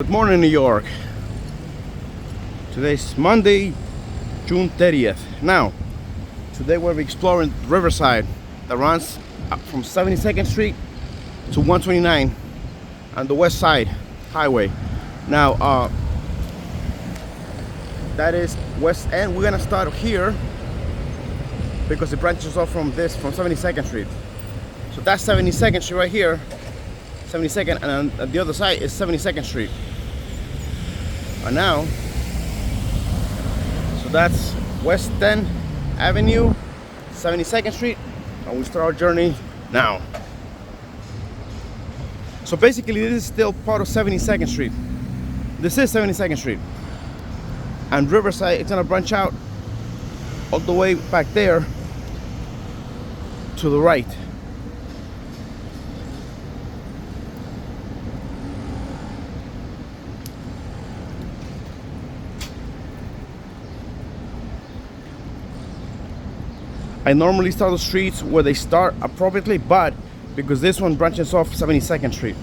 Good morning, New York. Today's Monday, June 30th. Now, today we'll be exploring Riverside that runs up from 72nd Street to 129 on the west side highway. Now, that is west end. We're gonna start here because it branches off from 72nd Street. So that's 72nd Street right here, 72nd, and on the other side is 72nd Street. And now, so that's West 10th Avenue, 72nd Street, and we start our journey now. So basically, this is still part of 72nd Street. This is 72nd Street, and Riverside is gonna branch out all the way back there to the right. I normally start the streets where they start appropriately, but because this one branches off 72nd Street.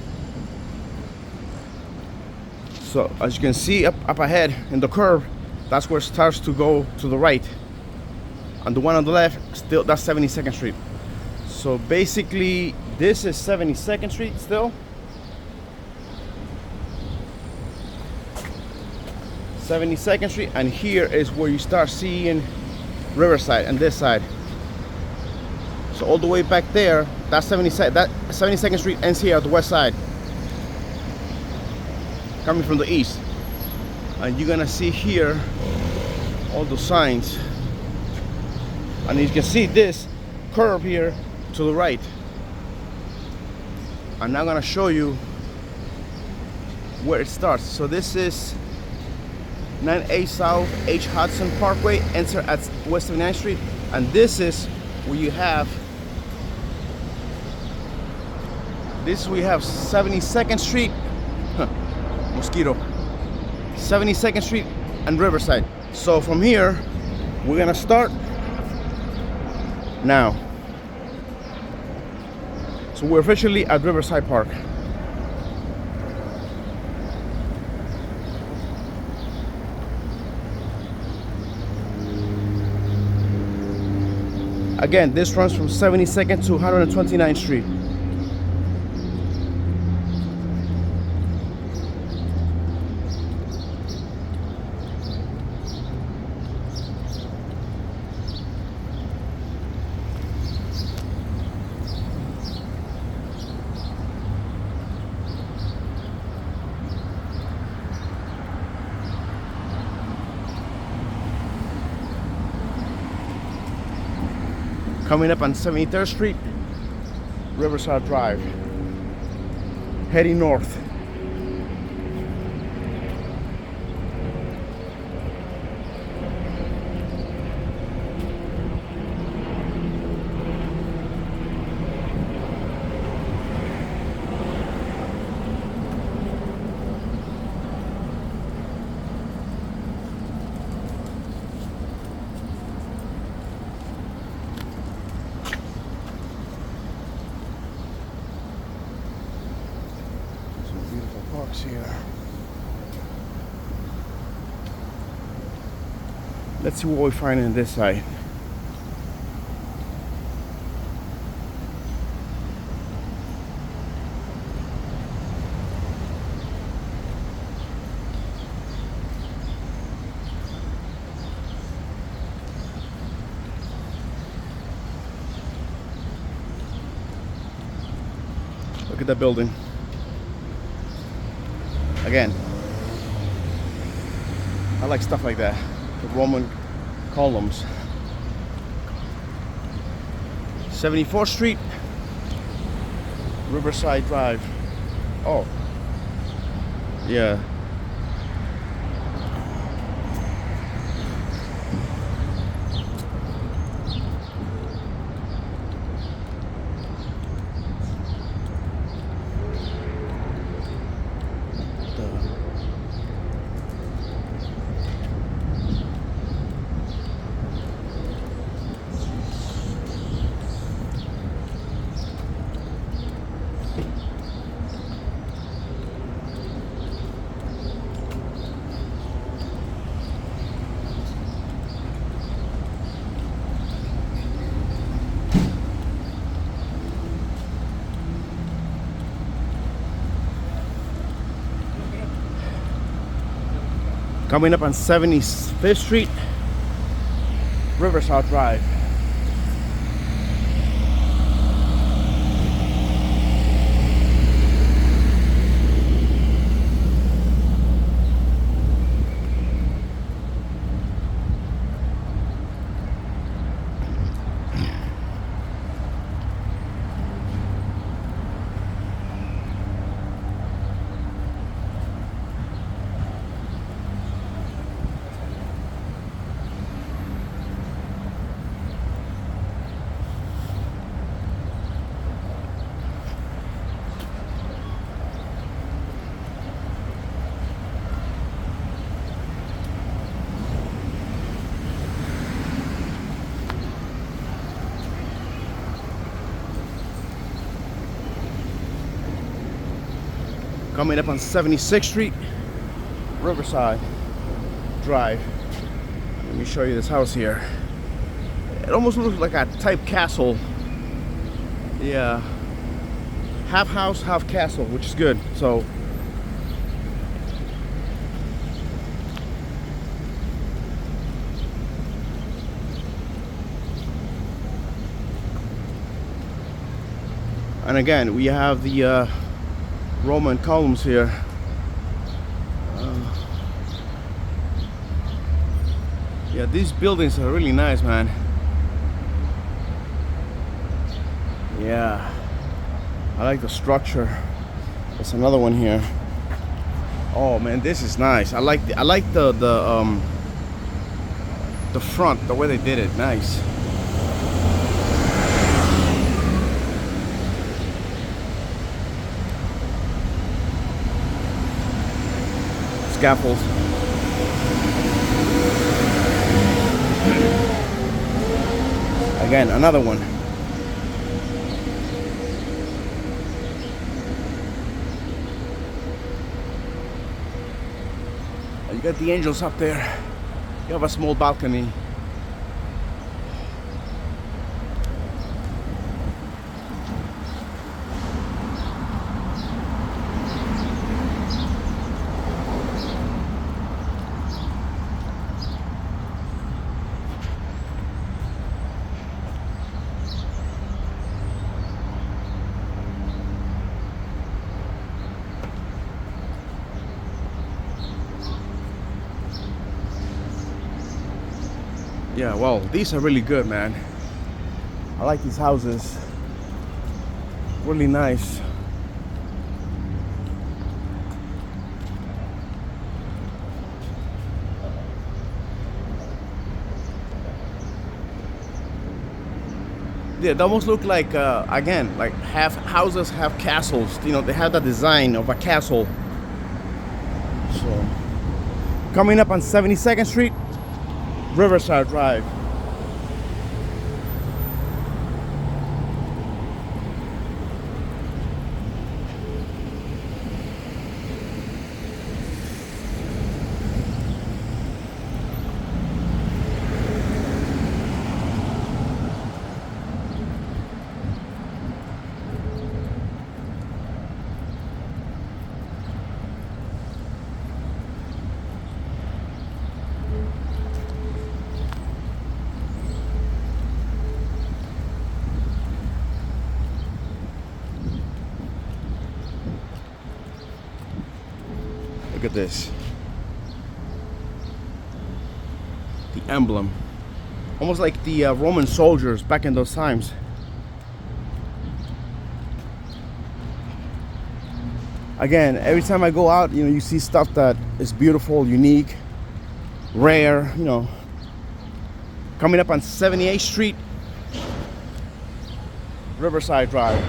So as you can see up ahead in the curve, that's where it starts to go to the right. And the one on the left, still that's 72nd Street. So basically this is 72nd Street still. 72nd Street, and here is where you start seeing Riverside and this side. So all the way back there, that's 72nd Street ends here at the west side, coming from the east. And you're gonna see here all the signs. And you can see this curve here to the right. I'm now gonna show you where it starts. So this is 9A South H. Hudson Parkway, enter at West 79th Street. And this is where you have 72nd Street, mosquito, 72nd Street and Riverside. So from here, we're gonna start now. So we're officially at Riverside Park. Again, this runs from 72nd to 129th Street. Coming up on 73rd Street, Riverside Drive, heading north. Parks here. Let's see what we find on this side. Look at that building. Again, I like stuff like that, the Roman columns. 74th Street, Riverside Drive. Oh, yeah. Coming up on 75th Street, Riverside Drive. Coming up on 76th Street, Riverside Drive. Let me show you this house here. It almost looks like a type castle. Yeah, half house, half castle, which is good. So and again, we have the Roman columns here. Yeah, these buildings are really nice, man. Yeah, I like the structure. There's another one here. Oh man, this is nice. I like the front, the way they did it. Nice. Scaffolds. Again, another one. You got the angels up there. You have a small balcony. Yeah, well, these are really good, man. I like these houses. Really nice. Yeah, they almost look like, again, like half houses, half castles. You know, they have the design of a castle. So, coming up on 72nd Street, Riverside Drive. Look at this. The emblem. Almost like the Roman soldiers back in those times. Again, every time I go out, you know, you see stuff that is beautiful, unique, rare, you know. Coming up on 78th Street, Riverside Drive.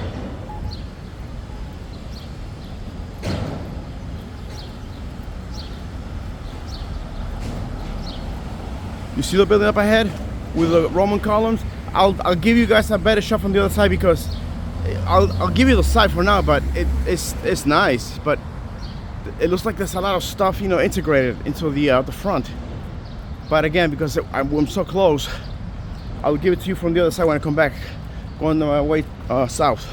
You see the building up ahead with the Roman columns? I'll give you guys a better shot from the other side because I'll give you the side for now, but it's nice, but it looks like there's a lot of stuff, you know, integrated into the front. But again, because I'm so close, I'll give it to you from the other side when I come back, going my way south.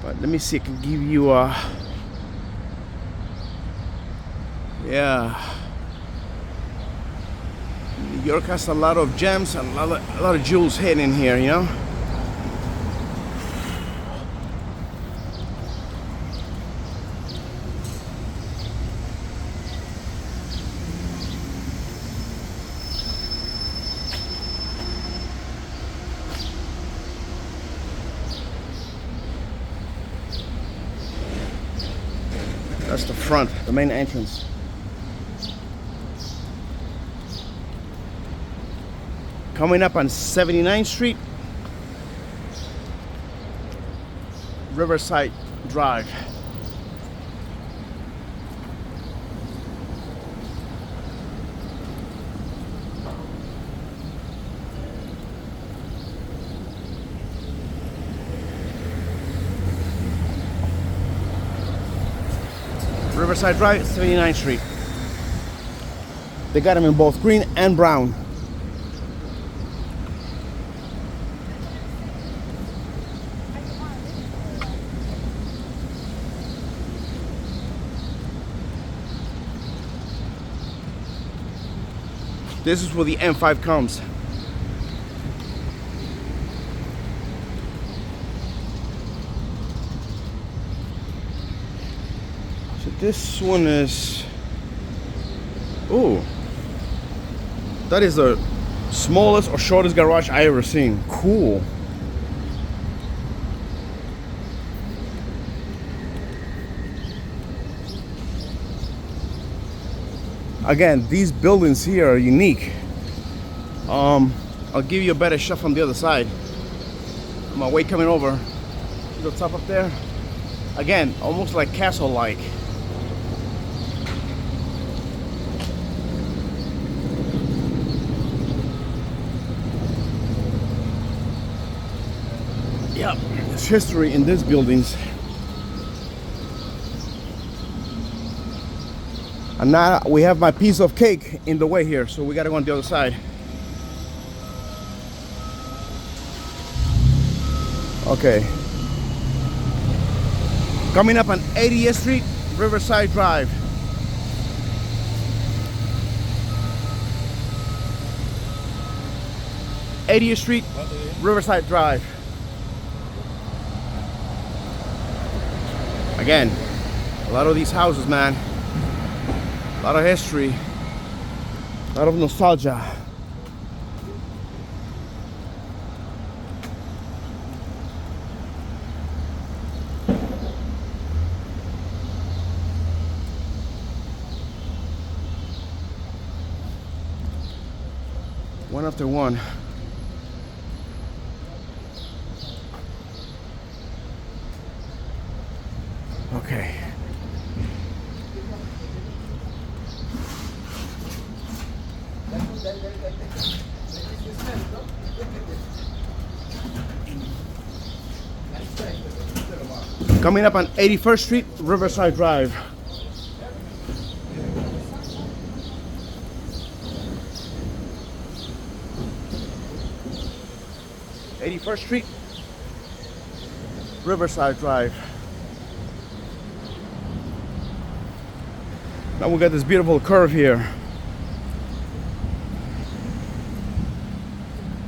But let me see, I can give you Yeah. New York has a lot of gems and a lot of jewels hidden in here, you know? That's the front, the main entrance. Coming up on 79th Street, Riverside Drive. Riverside Drive, 79th Street. They got them in both green and brown. This is where the M5 comes. So this one is, oh, that is the smallest or shortest garage I ever seen. Cool. Again, these buildings here are unique. I'll give you a better shot from the other side. On my way coming over to the top up there. Again, almost like castle-like. Yep, there's history in these buildings. And now we have my piece of cake in the way here, so we gotta go on the other side. Okay. Coming up on 80th Street, Riverside Drive. '80th Street, Riverside Drive. Again, a lot of these houses, man. A lot of history, a lot of nostalgia. One after one. Okay. Coming up on 81st Street, Riverside Drive. '81st Street, Riverside Drive. Now we got this beautiful curve here.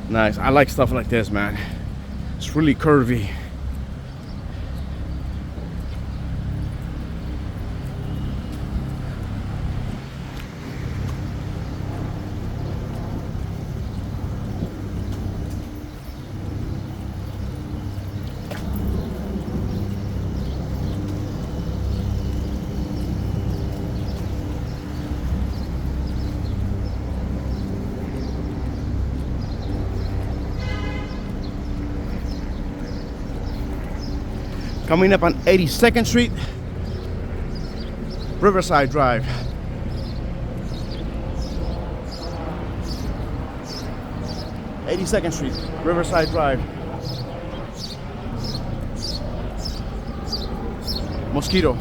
Nice. I like stuff like this, man. It's really curvy. Coming up on 82nd Street, Riverside Drive. '82nd Street, Riverside Drive. Mosquito.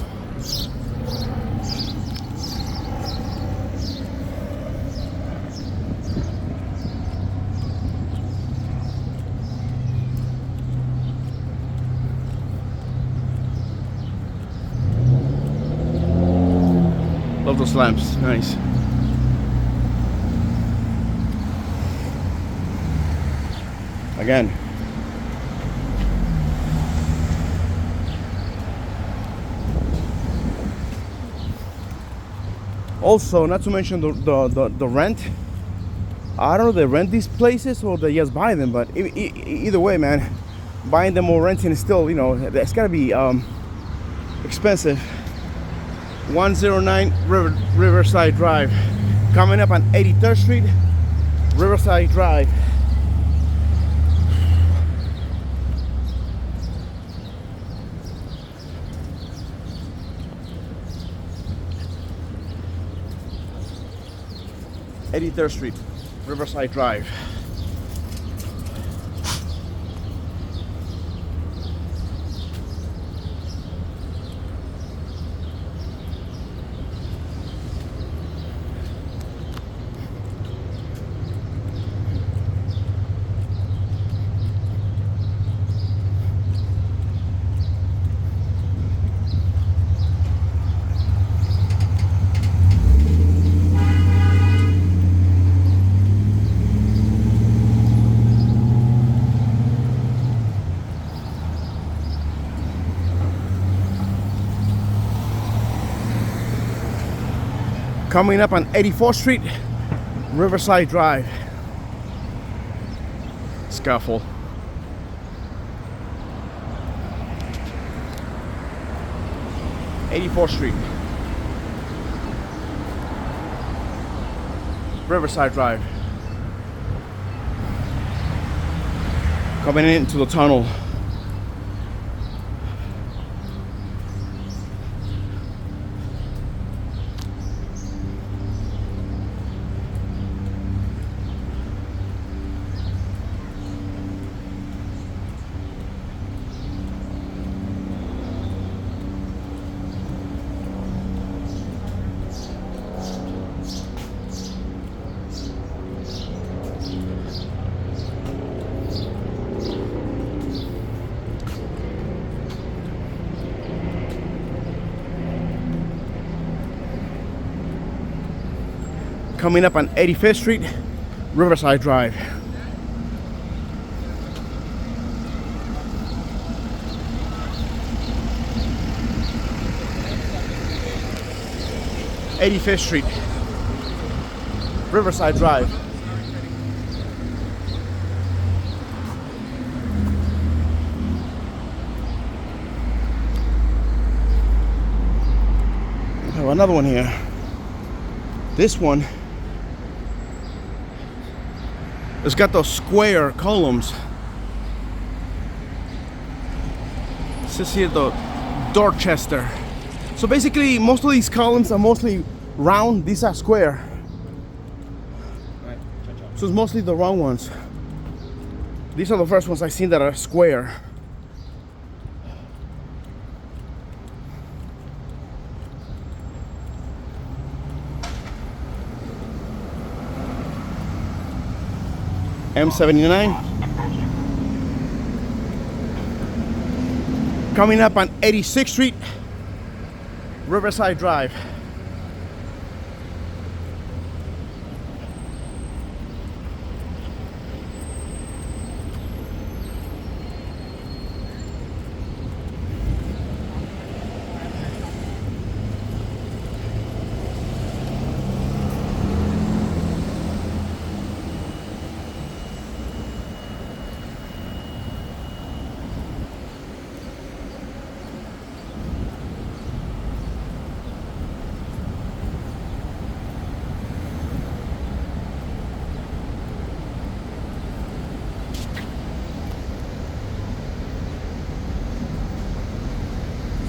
love those lamps. Nice. Again. Also, not to mention the rent. I don't know if they rent these places or they just buy them, but either way, man, buying them or renting is still, you know, it's gotta be expensive. 109 Riverside Drive. Coming up on 83rd Street, Riverside Drive. (83rd Street, Riverside Drive). Coming up on 84th Street, Riverside Drive. Scuffle. (84th Street, Riverside Drive. Coming into the tunnel. Coming up on 85th Street, Riverside Drive. (85th Street, Riverside Drive. Oh, another one here. This one, it's got those square columns. It says here the Dorchester. So basically, most of these columns are mostly round. These are square. So it's mostly the round ones. These are the first ones I've seen that are square. M79. Coming up on 86th Street, Riverside Drive.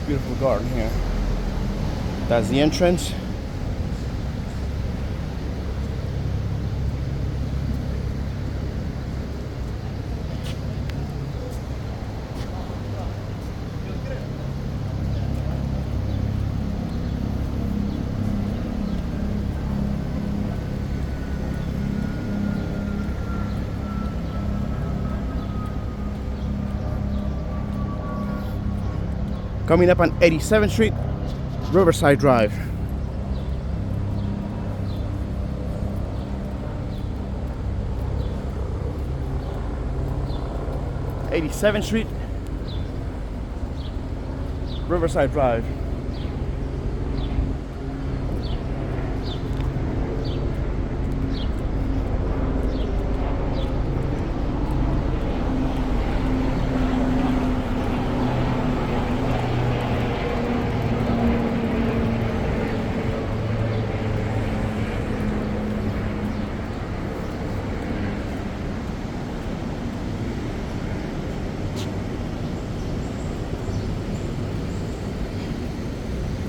Beautiful garden here. That's the entrance. Coming up on 87th Street, Riverside Drive. 87th Street, Riverside Drive.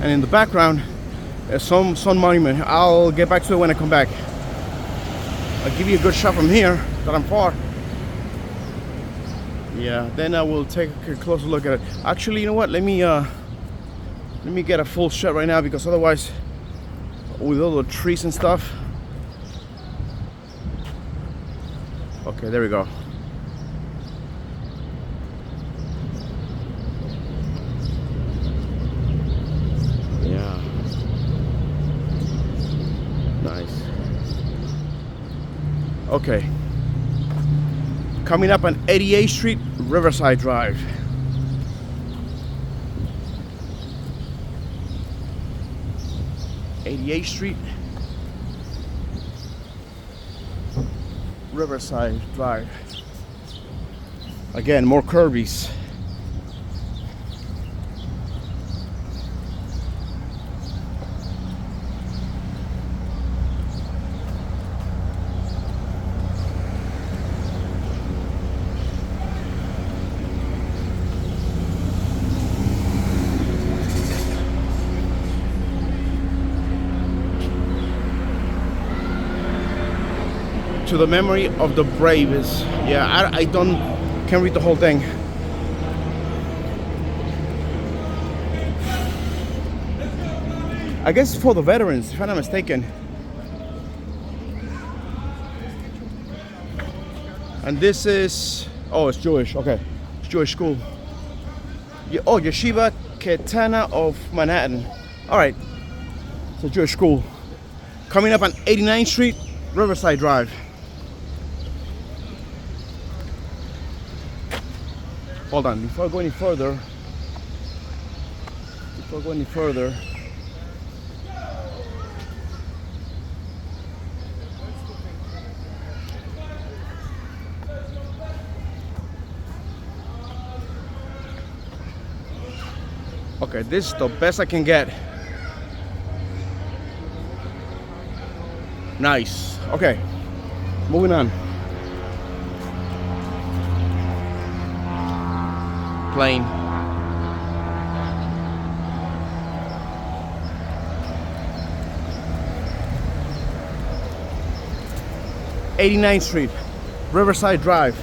And in the background, there's some sun monument. I'll get back to it when I come back. I'll give you a good shot from here, that I'm far. Yeah, then I will take a closer look at it. Actually, you know what? Let me get a full shot right now, because otherwise, with all the trees and stuff. Okay, there we go. Yeah. Nice. Okay. Coming up on 88th Street, Riverside Drive. Street, Riverside Drive. Again, more curvies. To the memory of the braves. Yeah, I can't read the whole thing. I guess for the veterans, if I'm not mistaken. And this is, oh, it's Jewish. Okay, it's Jewish school. Oh, Yeshiva Ketana of Manhattan. All right, it's a Jewish school. Coming up on 89th Street, Riverside Drive. Hold on, before I go any further, okay, this is the best I can get. Nice. Okay, moving on. Plane. '89th Street, Riverside Drive.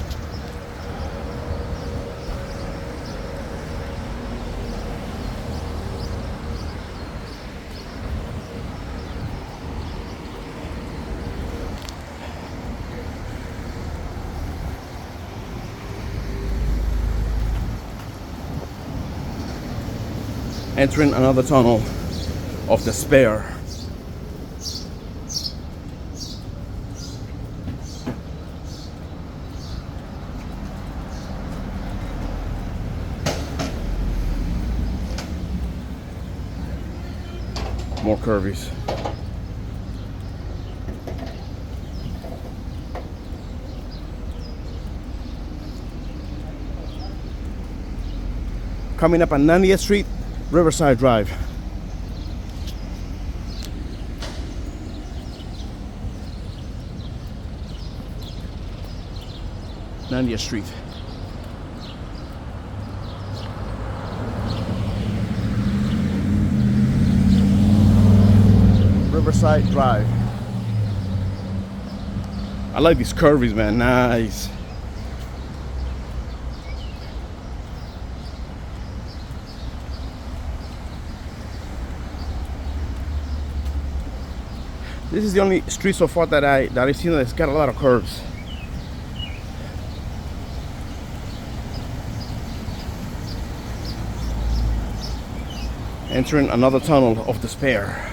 Entering another tunnel of despair. More curvies. Coming up on 90th Street, Riverside Drive. Street. Riverside Drive. I like these curvies, man. Nice. This is the only street so far that I've seen that's got a lot of curves. Entering another tunnel of despair.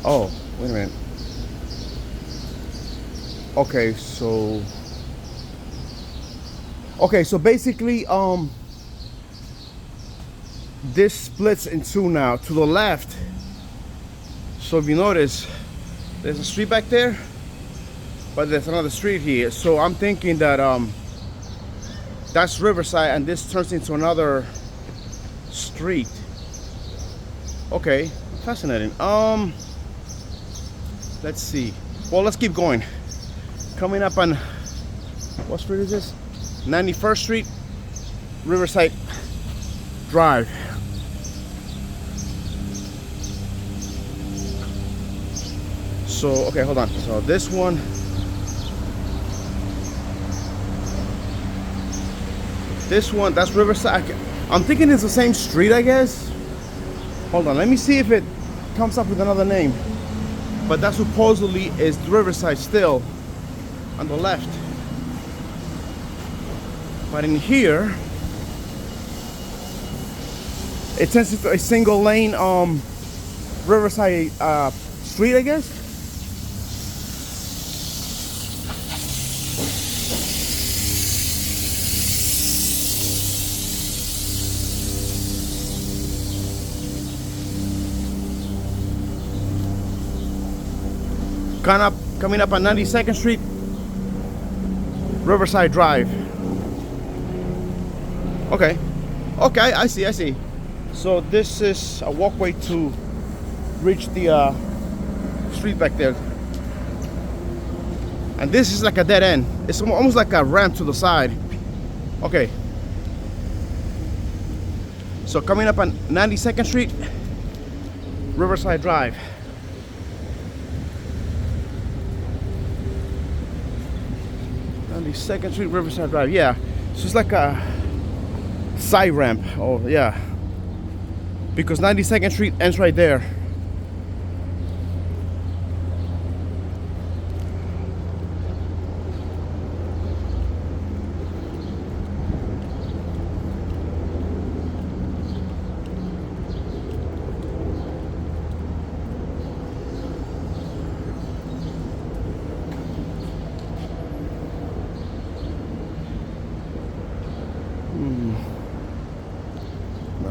Oh, wait a minute. Okay, so basically this splits in two now to the left. So if you notice, there's a street back there, but there's another street here. So I'm thinking that that's Riverside and this turns into another street. Okay, fascinating. Let's see. Well, let's keep going. Coming up on, what street is this? 91st Street, Riverside Drive. So, okay, hold on. So this one, that's Riverside. I'm thinking it's the same street, I guess. Hold on, let me see if it comes up with another name. But that supposedly is Riverside still on the left. But in here, it turns into a single lane Riverside street, I guess. Coming up on 92nd Street, Riverside Drive. Okay, I see. So this is a walkway to reach the street back there. And this is like a dead end. It's almost like a ramp to the side. Okay. So coming up on 92nd Street, Riverside Drive. 92nd Street, Riverside Drive. Yeah, so it's like a side ramp. Oh yeah, because 92nd Street ends right there.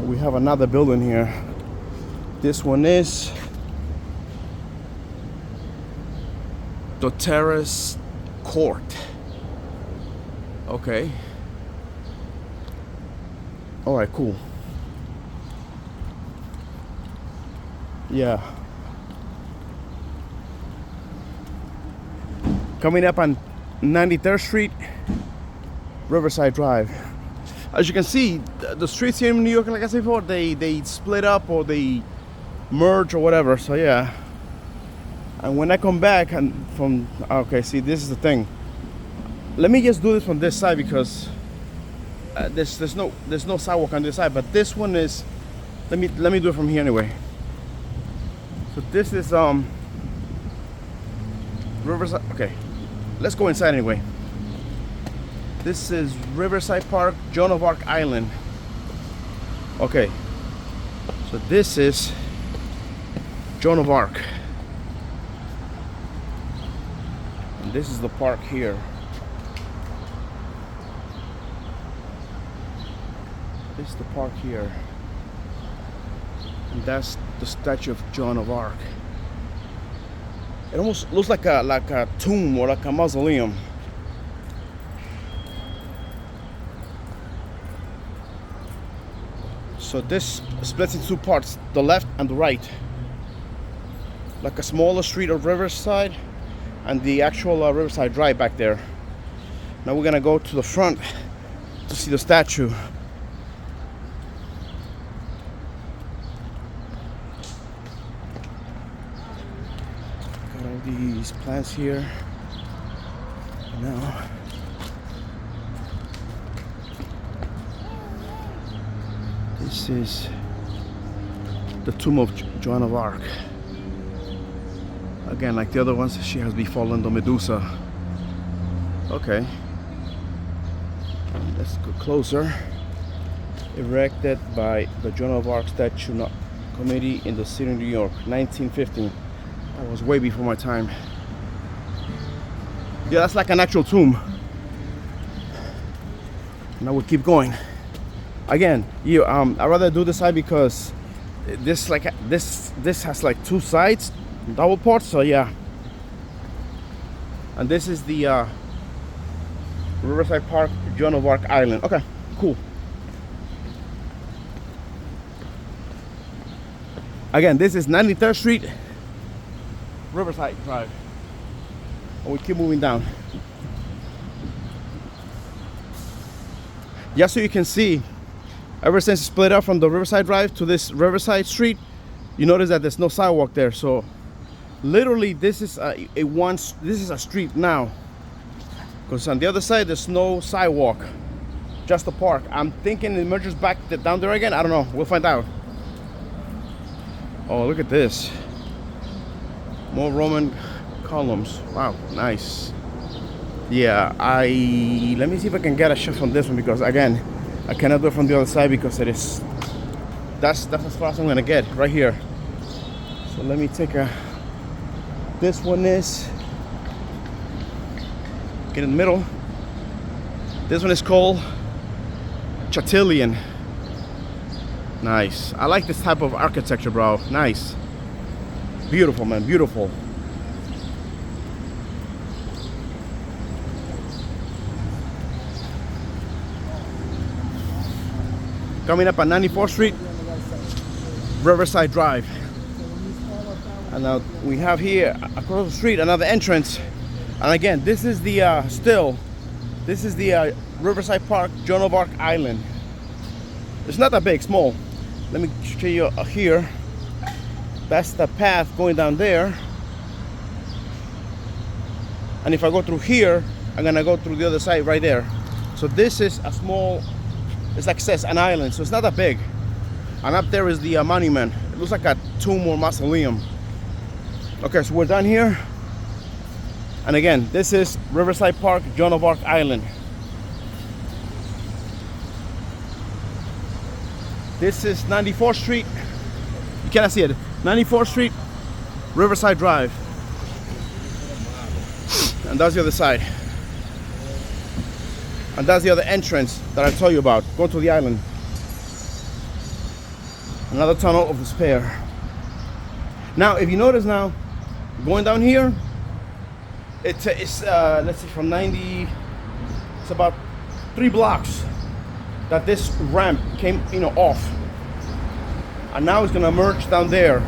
We have another building here. This one is the Terrace Court. Okay. All right, cool. Yeah. Coming up on 93rd Street, Riverside Drive. As you can see, the streets here in New York, like I said before, they split up or they merge or whatever. So yeah. And when I come back and from, okay, see, this is the thing. Let me just do this from this side because there's no sidewalk on this side. But this one is. Let me do it from here anyway. So this is Riverside. Okay, let's go inside anyway. This is Riverside Park, Joan of Arc Island. Okay, so this is Joan of Arc. And this is the park here. This is the park here. And that's the statue of Joan of Arc. It almost looks like a tomb or like a mausoleum. So this splits into two parts, the left and the right. Like a smaller street of Riverside and the actual Riverside Drive back there. Now we're gonna go to the front to see the statue. Got all these plants here. Now this is the tomb of Joan of Arc. Again, like the other ones, she has befallen the Medusa. Okay. Let's go closer. Erected by the Joan of Arc Statue Committee in the city of New York, 1915. That was way before my time. Yeah, that's like an actual tomb. Now we'll keep going. Again, I'd rather do this side because this has like two sides, double ports. So yeah. And this is the Riverside Park, Joan of Arc Island. Okay, cool. Again, this is 93rd Street, Riverside Drive. And we keep moving down. Just so you can see, ever since it split up from the Riverside Drive to this Riverside Street, you notice that there's no sidewalk there. So literally this is a street now, because on the other side there's no sidewalk, just a park. I'm thinking it merges back down there again. I don't know, we'll find out. Oh, look at this, more Roman columns. Wow, nice. Yeah, let me see if I can get a shot from this one, because again I cannot do it from the other side because that's as far as I'm gonna get right here. So let me take this one is get in the middle. This one is called Chatilian. Nice. I like this type of architecture, bro. Nice. Beautiful, man. Beautiful. Coming up on 94th Street, Riverside Drive. And now we have here across the street another entrance. And again, this is the Riverside Park, Joan of Arc Island. It's not that big, small. Let me show you here. That's the path going down there. And if I go through here, I'm gonna go through the other side right there. So this is a small, it's like it says an island, so it's not that big. And up there is the monument. It looks like a tomb or mausoleum. Okay, so we're done here. And again, this is Riverside Park, Joan of Arc Island. This is 94th Street. You cannot see it. 94th Street, Riverside Drive. And that's the other side. And that's the other entrance that I told you about. Go to the island. Another tunnel of despair. Now, if you notice now, going down here, it's let's see, from 90, it's about 3 blocks that this ramp came, off. And now it's gonna merge down there.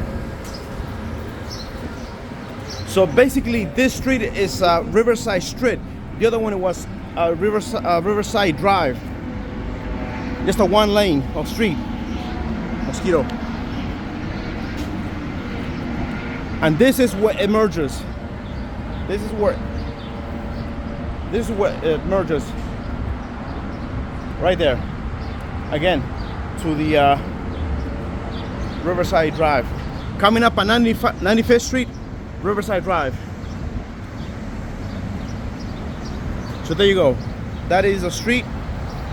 So basically, this street is Riverside Street. The other one was Riverside Drive. Just a one lane of street. Mosquito. And this is where it merges. This is where it merges. Right there. Again, to the Riverside Drive. Coming up on 95th Street, Riverside Drive. So there you go. That is a street.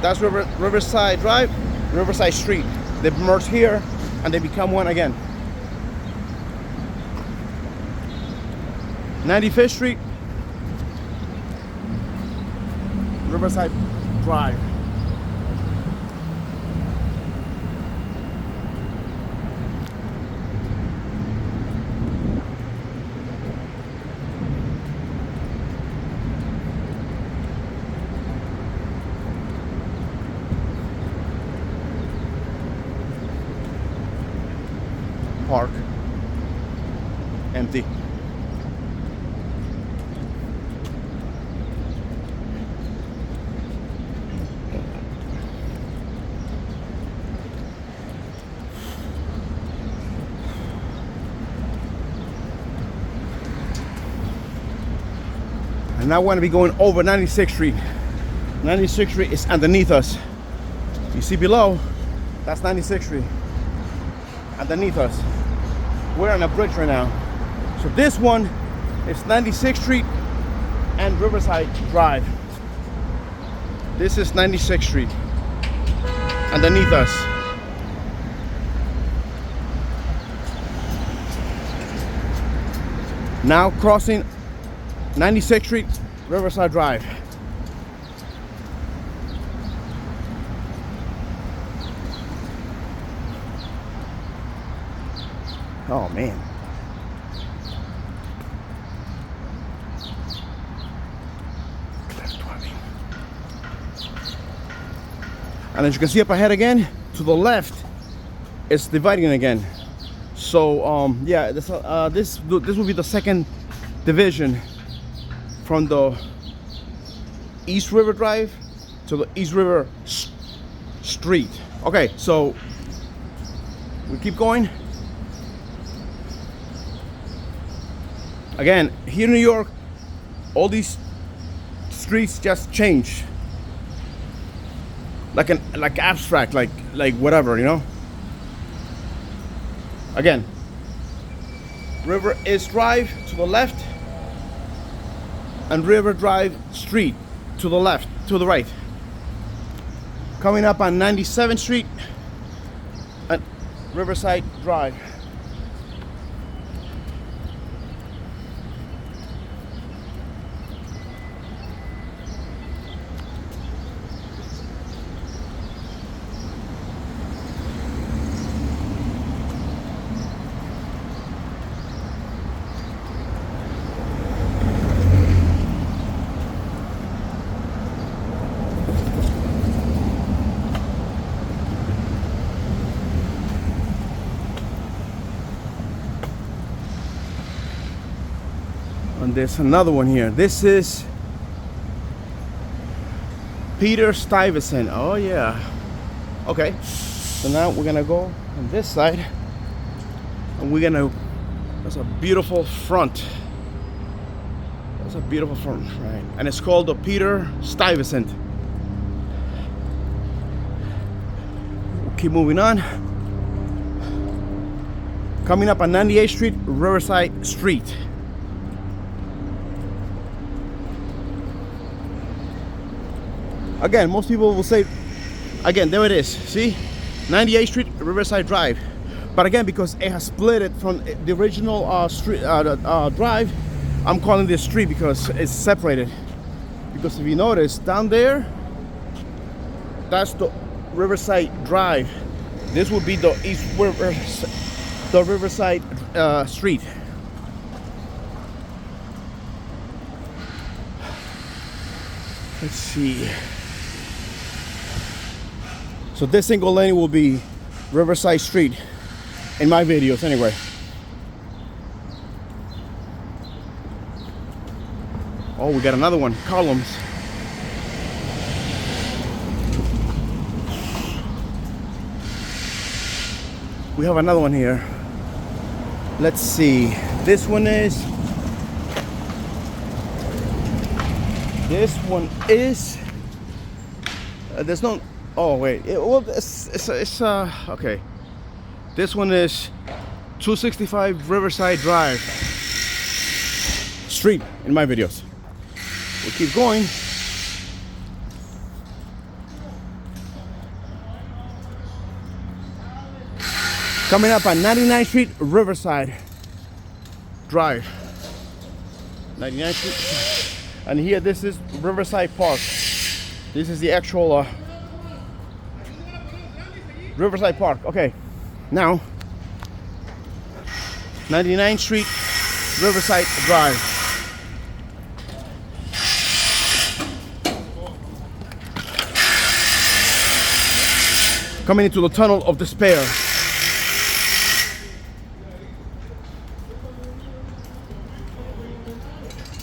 That's Riverside Drive, Riverside Street. They merge here and they become one again. 95th Street, Riverside Drive. Park. Empty. And now we're going to be going over 96th Street. 96th Street is underneath us. You see below, that's 96th Street. Underneath us. We're on a bridge right now. So this one is 96th Street and Riverside Drive. This is 96th Street. Underneath us. Now crossing 96th Street, Riverside Drive. Oh man. And as you can see up ahead again, to the left, it's dividing again. So yeah, this will be the second division from the East River Drive to the East River Street. Okay, so we keep going. Again, here in New York, all these streets just change. Like abstract, like whatever, you know. Again, River East Drive to the left, and River Drive Street to the left, to the right. Coming up on 97th Street and Riverside Drive. And there's another one here. This is Peter Stuyvesant. Oh yeah. Okay. So now we're gonna go on this side, and we're gonna. That's a beautiful front. That's a beautiful front, right? And it's called the Peter Stuyvesant. We'll keep moving on. Coming up on 98th Street, Riverside Street. Again, most people will say, again, there it is. See, 98th Street, Riverside Drive. But again, because it has split it from the original street drive, I'm calling this street because it's separated. Because if you notice down there, that's the Riverside Drive. This would be the East River, the Riverside Street. Let's see. So this single lane will be Riverside Street in my videos anyway. Oh, we got another one, columns. We have another one here. Let's see. This one is. There's no. Oh wait. It's okay. This one is 265 Riverside Drive Street in my videos. We'll keep going. Coming up on 99th Street, Riverside Drive. 99th Street. And here, this is Riverside Park. This is the actual Riverside Park. Okay, now 99th Street, Riverside Drive. Coming into the Tunnel of Despair.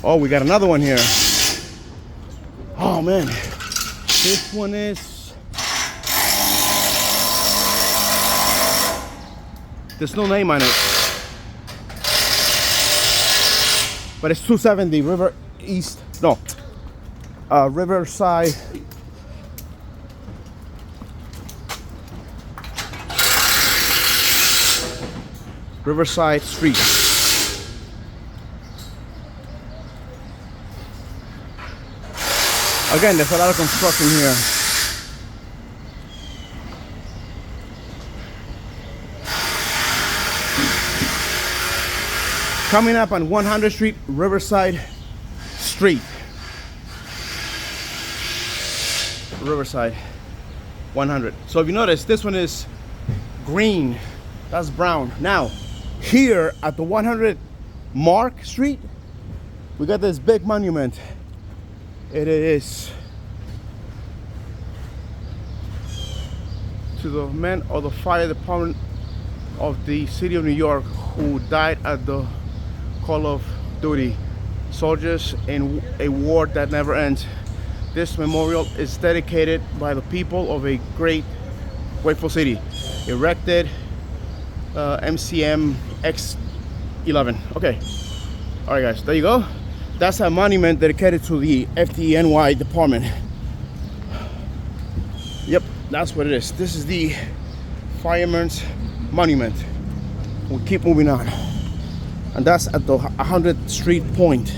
Oh, we got another one here. Oh man, this one is. There's no name on it, but it's 270 River East. No, Riverside. Riverside Street. Again, there's a lot of construction here. Coming up on 100th Street, Riverside Street. Riverside 100. So if you notice, this one is green, that's brown. Now, here at the 100 Mark Street, we got this big monument. It is to the men of the fire department of the city of New York who died at the call of duty, soldiers in a war that never ends. This memorial is dedicated by the people of a great grateful city. Erected MCM X11. Okay, all right guys, there you go. That's a monument dedicated to the FDNY department. Yep, that's what it is. This is the Fireman's Monument. We'll keep moving on. And that's at the 100th Street point.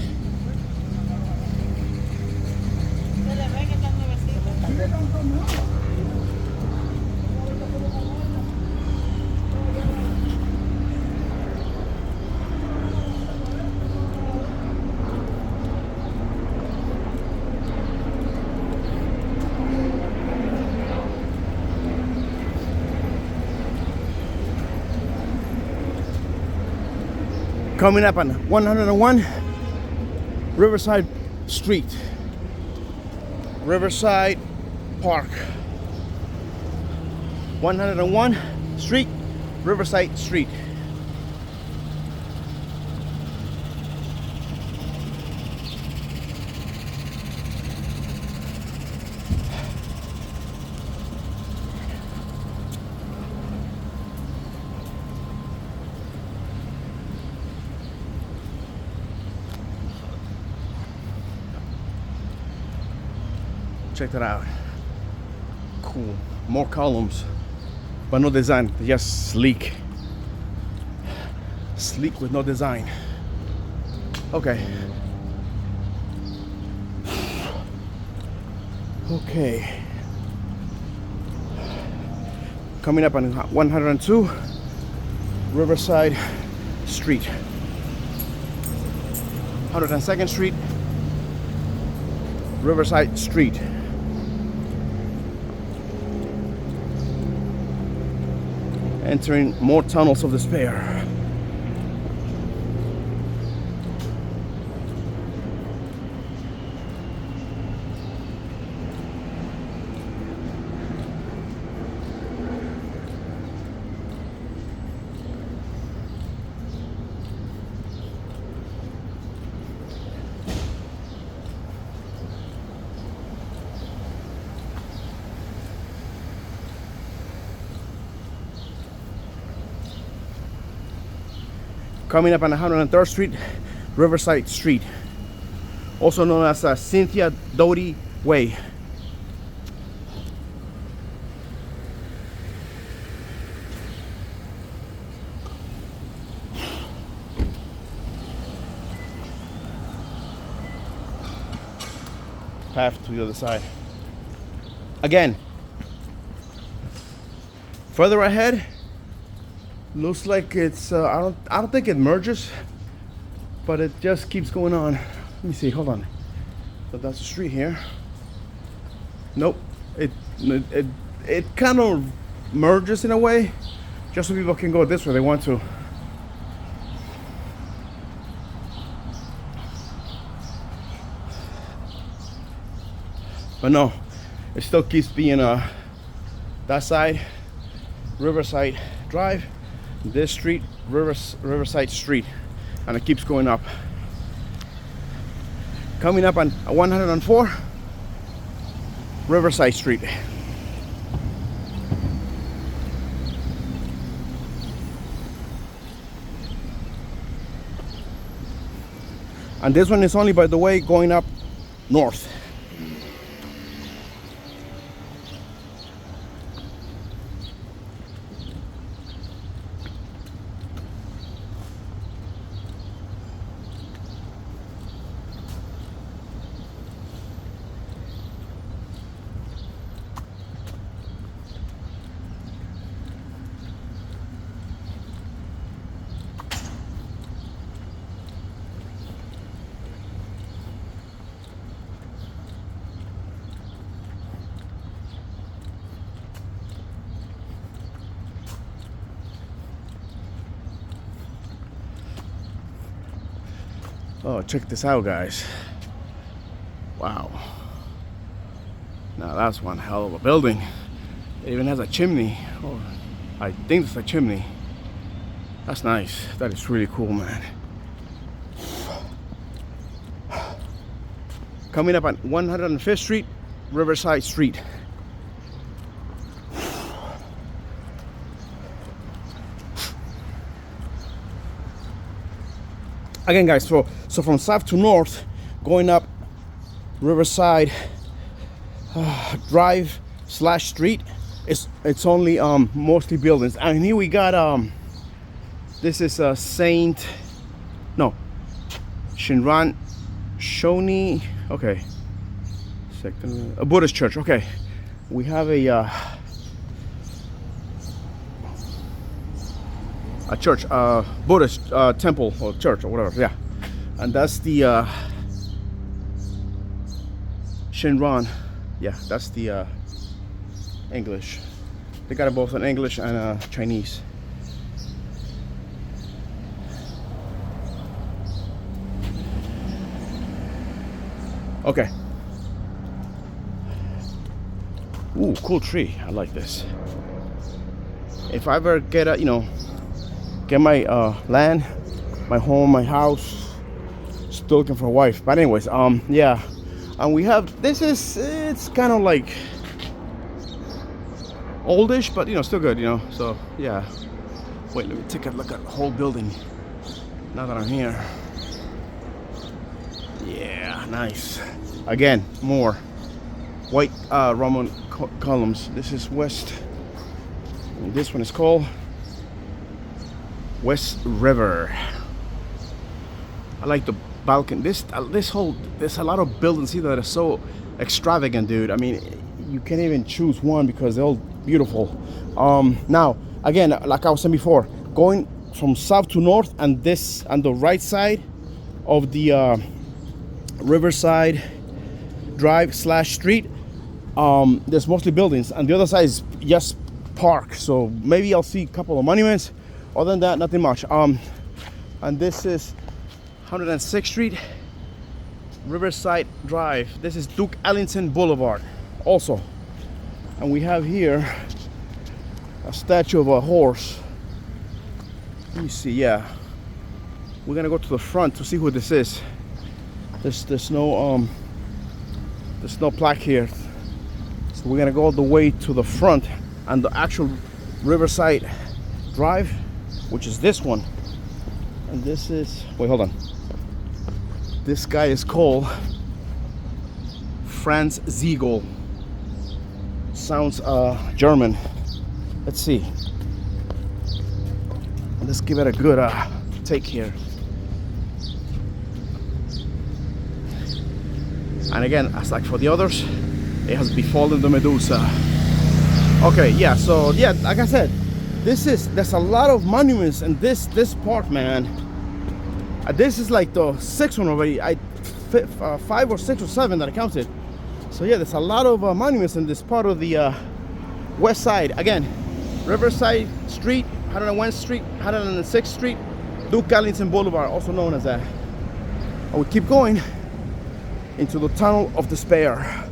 Coming up on 101 Riverside Street, Riverside Park. 101 Street, Riverside Street. Check that out. Cool. More columns, but no design. Just sleek. Sleek with no design. Okay. Okay. Coming up on 102 Riverside Street. 102nd Street, Riverside Street. Entering more tunnels of despair. Coming up on 103rd Street, Riverside Street, also known as Cynthia Doty Way. Path to the other side. Again, further ahead, looks like it's I don't think it merges, but it just keeps going on. Let me see, hold on. So that's the street here. Nope. It kind of merges in a way, just so people can go this way if they want to. But no, it still keeps being that side, Riverside Drive. This street, Riverside Street, and it keeps going up. Coming up on 104 Riverside Street. And this one is only, by the way, going up north. Oh, check this out, guys. Wow. Now that's one hell of a building. It even has a chimney. Oh, I think it's a chimney. That's nice. That is really cool, man. Coming up on 105th Street, Riverside Street. Again, guys, so from south to north, going up Riverside Drive / Street, it's only mostly buildings. And here we got this is Shinran Shoni. Okay, a Buddhist church. Okay, we have a church, Buddhist temple or church or whatever. Yeah, and that's the Shinran. Yeah, that's the English. They got it both in English and Chinese. Okay. Ooh, cool tree. I like this. If I ever get get my land, my home, my house, still looking for a wife. But anyways, yeah. And we have, it's kind of like oldish, but still good, so yeah. Wait, let me take a look at the whole building now that I'm here. Yeah, nice. Again, more white Roman columns. This is west, and this one is called West River. I like the balcony. There's a lot of buildings here that are so extravagant, dude. I mean, you can't even choose one because they're all beautiful. Now, again, like I was saying before, going from south to north, and this on the right side of the Riverside Drive / Street, there's mostly buildings, and the other side is just park. So maybe I'll see a couple of monuments. Other than that, nothing much. And this is 106th Street, Riverside Drive. This is Duke Ellington Boulevard also. And we have here a statue of a horse. Let me see. Yeah, we're gonna go to the front to see who this is. There's no plaque here, so we're gonna go all the way to the front and the actual Riverside Drive, which is this one. And this is, wait, hold on. This guy is called Franz Ziegel. Sounds German. Let's see. Let's give it a good take here. And again, as like for the others, it has befallen the Medusa. Okay, yeah, so yeah, like I said, there's a lot of monuments in this part, man. This is like the sixth one already. 5 or 6 or 7 that I counted. So yeah, there's a lot of monuments in this part of the west side. Again, Riverside Street, 101st Street, 106th Street, Duke Ellington Boulevard, also known as that. And we keep going into the Tunnel of Despair.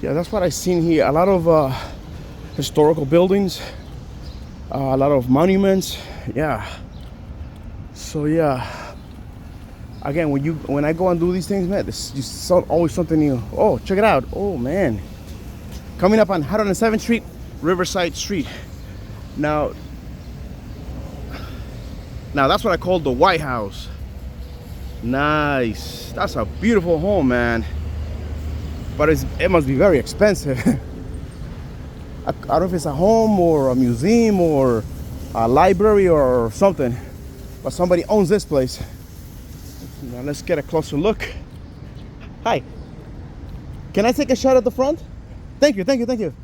Yeah, that's what I've seen here. A lot of historical buildings, a lot of monuments. Yeah. So yeah. Again, when I go and do these things, man, there's just always something new. Oh, check it out. Oh man. Coming up on 107th Street, Riverside Street. Now that's what I call the White House. Nice. That's a beautiful home, man. But it must be very expensive. I don't know if it's a home or a museum or a library or something, but somebody owns this place. Now let's get a closer look. Hi. Can I take a shot at the front? Thank you, thank you, thank you.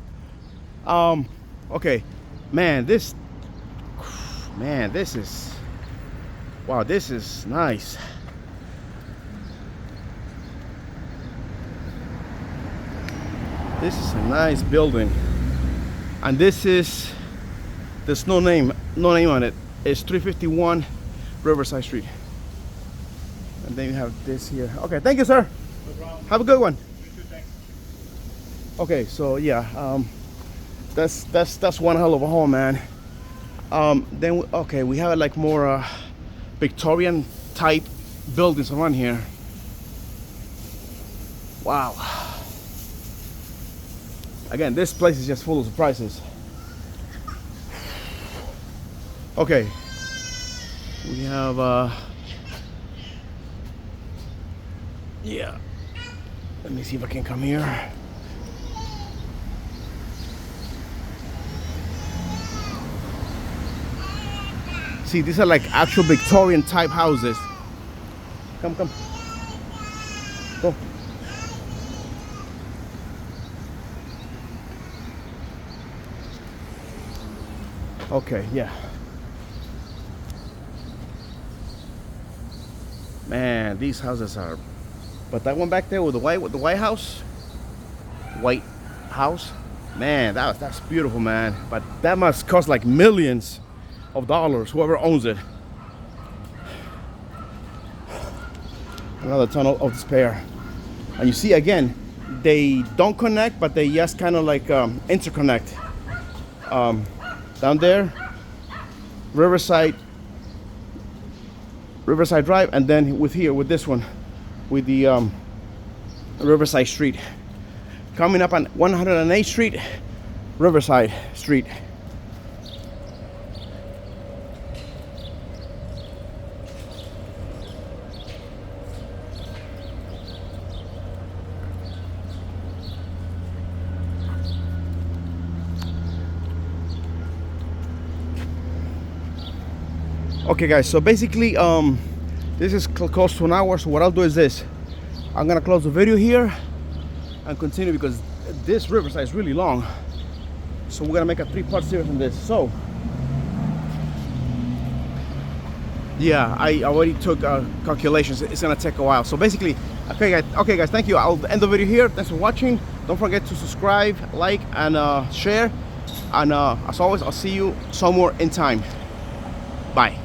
Okay, man, this is, wow, this is nice. This is a nice building, and this is, there's no name on it. It's 351 Riverside Street. And then you have this here. Okay, thank you, sir. No problem. Have a good one. You too, thanks. Okay, so yeah, that's one hell of a home, man. Then okay, we have like more Victorian type buildings around here. Wow. Again, this place is just full of surprises. Okay, we have yeah. Let me see if I can come here. See, these are like actual Victorian type houses. Come. Go. Okay, yeah. Man, these houses are, but that one back there with the White House, man, that's beautiful, man. But that must cost like millions of dollars, whoever owns it. Another tunnel of despair. And you see, again, they don't connect, but they just kind of like interconnect. Down there, Riverside Drive, and then with this one, with the Riverside Street. Coming up on 108th Street, Riverside Street. Okay guys, so basically this is close to an hour, so what I'll do is this. I'm gonna close the video here and continue because this Riverside is really long. So we're gonna make a 3-part series on this. So yeah, I already took calculations. It's gonna take a while. So basically, okay guys, thank you. I'll end the video here. Thanks for watching. Don't forget to subscribe, like, and share. And as always, I'll see you somewhere in time. Bye.